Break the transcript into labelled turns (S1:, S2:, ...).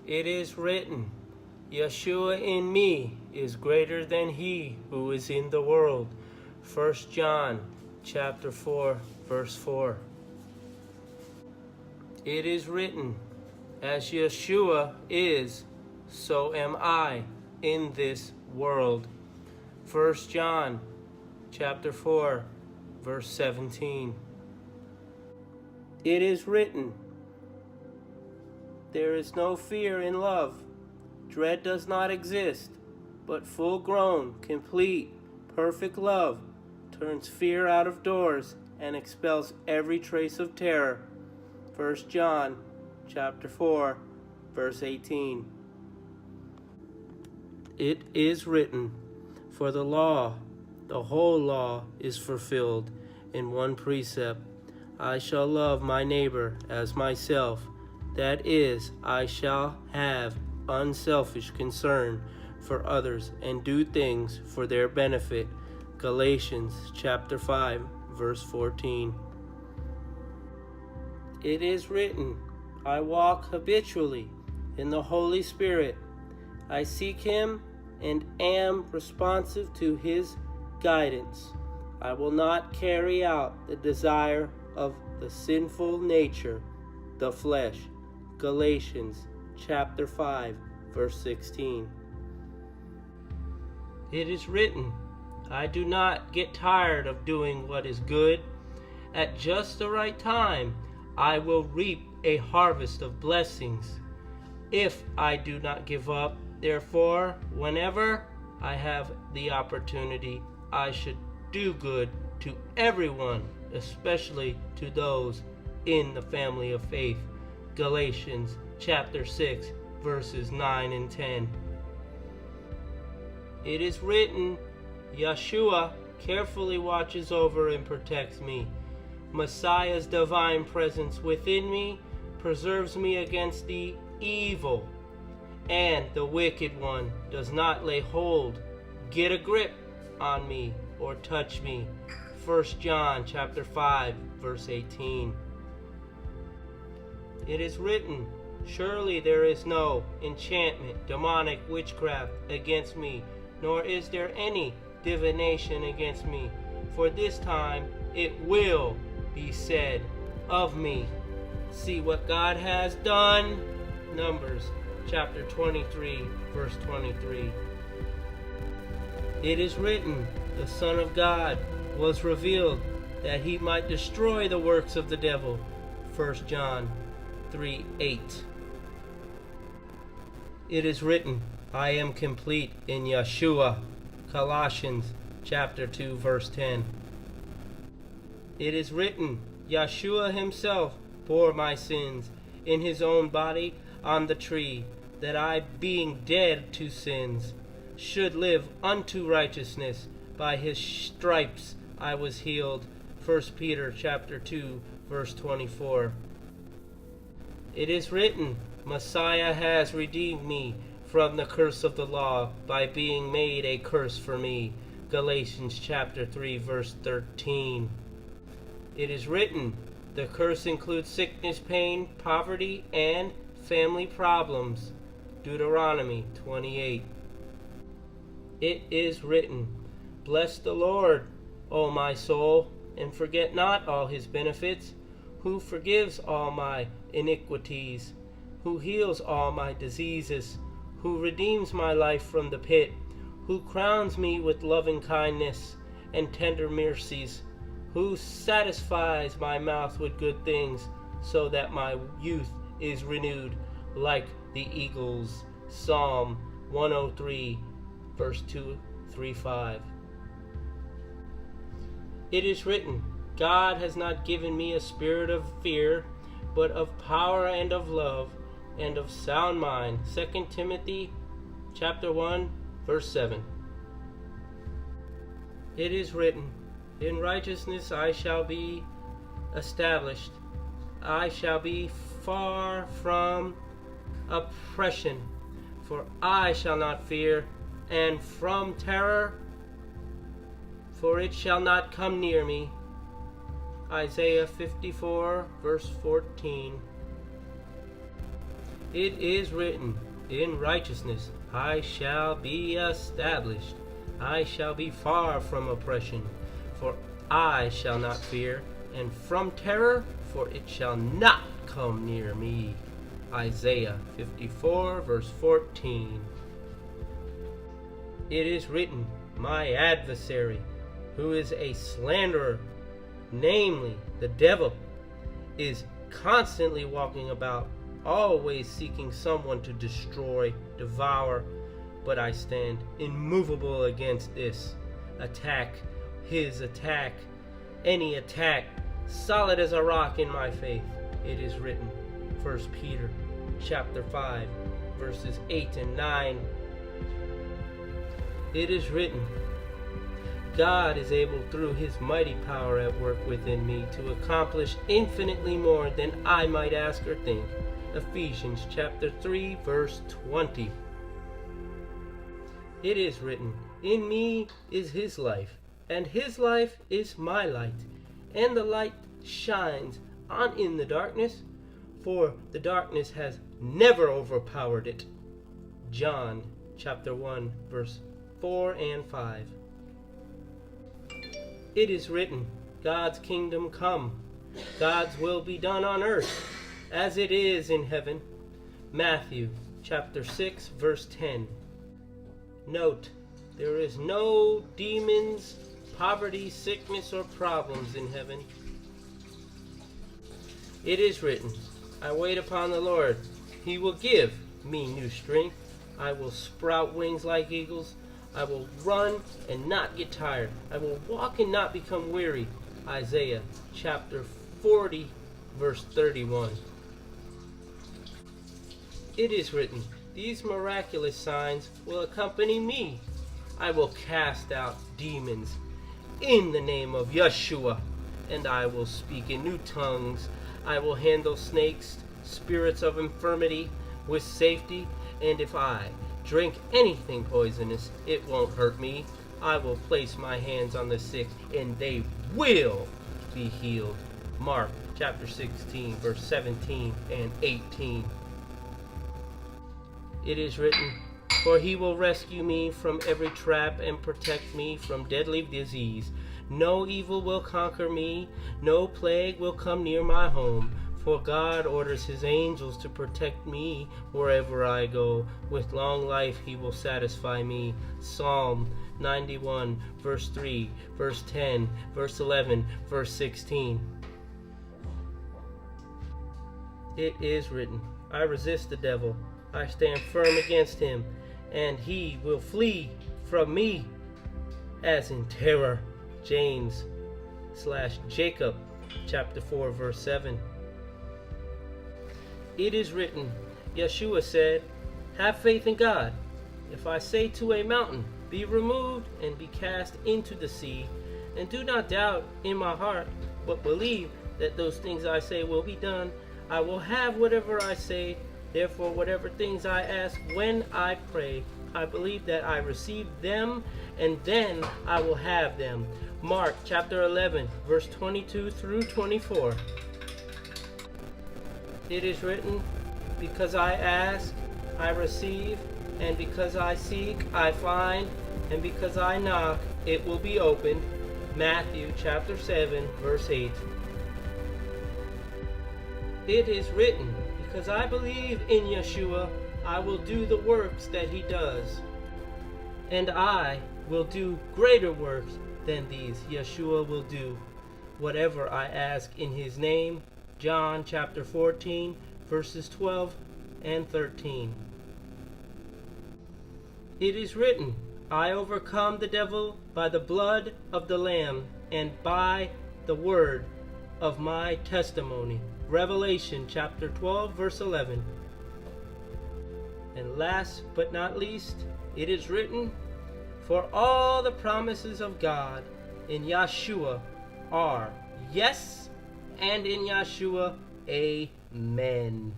S1: It is written, Yashua in me is greater than he who is in the world. 1 John chapter 4, verse 4. It is written, as Yashua is, so am I in this world. 1 John chapter 4, verse 17. It is written, there is no fear in love. Dread does not exist, but full-grown, complete, perfect love turns fear out of doors and expels every trace of terror. 1 John chapter 4, verse 18. It is written, for the law, the whole law, is fulfilled in one precept. I shall love my neighbor as myself. That is, I shall have unselfish concern for others and do things for their benefit. Galatians chapter 5, verse 14. It is written, I walk habitually in the Holy Spirit. I seek him and am responsive to his guidance. I will not carry out the desire of the sinful nature, the flesh. Galatians chapter 5, verse 16. It is written, I do not get tired of doing what is good. At just the right time, I will reap a harvest of blessings. If I do not give up, therefore, whenever I have the opportunity, I should do good to everyone, especially to those in the family of faith. Galatians chapter 6, verses 9 and 10. It is written, Yashua carefully watches over and protects me. Messiah's divine presence within me preserves me against the evil, and the wicked one does not lay hold, get a grip on me, or touch me. 1 John chapter 5, verse 18. It is written, surely there is no enchantment, demonic witchcraft against me, nor is there any divination against me. For this time it will be said of me, see what God has done. Numbers chapter 23, verse 23. It is written, the Son of God was revealed that he might destroy the works of the devil. 1 John 3:8. It is written, I am complete in Yashua. Colossians chapter 2, verse 10. It is written, Yashua himself bore my sins in his own body on the tree, that I, being dead to sins, should live unto righteousness. By his stripes I was healed. 1 Peter chapter 2, verse 24. It is written, Messiah has redeemed me from the curse of the law by being made a curse for me. Galatians chapter 3, verse 13. It is written, the curse includes sickness, pain, poverty, and family problems. Deuteronomy 28. It is written, bless the Lord, O my soul, and forget not all his benefits, who forgives all my iniquities, who heals all my diseases, who redeems my life from the pit, who crowns me with loving kindness and tender mercies, who satisfies my mouth with good things, so that my youth is renewed like the eagles. Psalm 103, verse 2, 3, 5. It is written, God has not given me a spirit of fear, but of power and of love and of sound mind. 2 Timothy chapter 1, verse 7. It is written, in righteousness I shall be established. I shall be far from oppression, for I shall not fear, and from terror, for it shall not come near me. Isaiah 54, verse 14. It is written, in righteousness I shall be established. I shall be far from oppression, for I shall not fear, and from terror, for it shall not come near me. Isaiah 54, verse 14. It is written, my adversary, who is a slanderer, namely the devil, is constantly walking about, always seeking someone to destroy, devour. But I stand immovable against this attack, his attack, any attack, solid as a rock in my faith. It is written, 1 Peter chapter 5, verses 8 and 9. It is written, God is able through his mighty power at work within me to accomplish infinitely more than I might ask or think. Ephesians chapter 3, verse 20. It is written, in me is his life, and his life is my light, and the light shines on in the darkness, for the darkness has never overpowered it. John chapter 1, verse 4 and 5. It is written, God's kingdom come, God's will be done on earth as it is in heaven. Matthew chapter 6, verse 10. Note, there is no demons, poverty, sickness, or problems in heaven. It is written, I wait upon the Lord. He will give me new strength. I will sprout wings like eagles. I will run and not get tired. I will walk and not become weary. Isaiah chapter 40, verse 31. It is written, these miraculous signs will accompany me. I will cast out demons in the name of Yashua, and I will speak in new tongues. I will handle snakes, spirits of infirmity, with safety, and if I drink anything poisonous, it won't hurt me. I will place my hands on the sick, and they will be healed. Mark chapter 16, verse 17 and 18. It is written, for he will rescue me from every trap and protect me from deadly disease. No evil will conquer me, no plague will come near my home. For God orders his angels to protect me wherever I go. With long life he will satisfy me. Psalm 91, verse 3, verse 10, verse 11, verse 16. It is written, I resist the devil. I stand firm against him, and he will flee from me as in terror. James/Jacob chapter 4, verse 7. It is written, Yashua said, have faith in God. If I say to a mountain, be removed and be cast into the sea, and do not doubt in my heart, but believe that those things I say will be done, I will have whatever I say. Therefore, whatever things I ask when I pray, I believe that I receive them, and then I will have them. Mark chapter 11, verse 22 through 24. It is written, because I ask, I receive, and because I seek, I find, and because I knock, it will be opened. Matthew chapter 7, verse 8. It is written, because I believe in Yeshua, I will do the works that he does. And I will do greater works than these Yeshua will do, whatever I ask in his name. John chapter 14, verses 12 and 13. It is written, I overcome the devil by the blood of the Lamb and by the word of my testimony. Revelation chapter 12, verse 11. And last but not least, it is written, for all the promises of God in Yeshua are yes, and in Yeshua, amen.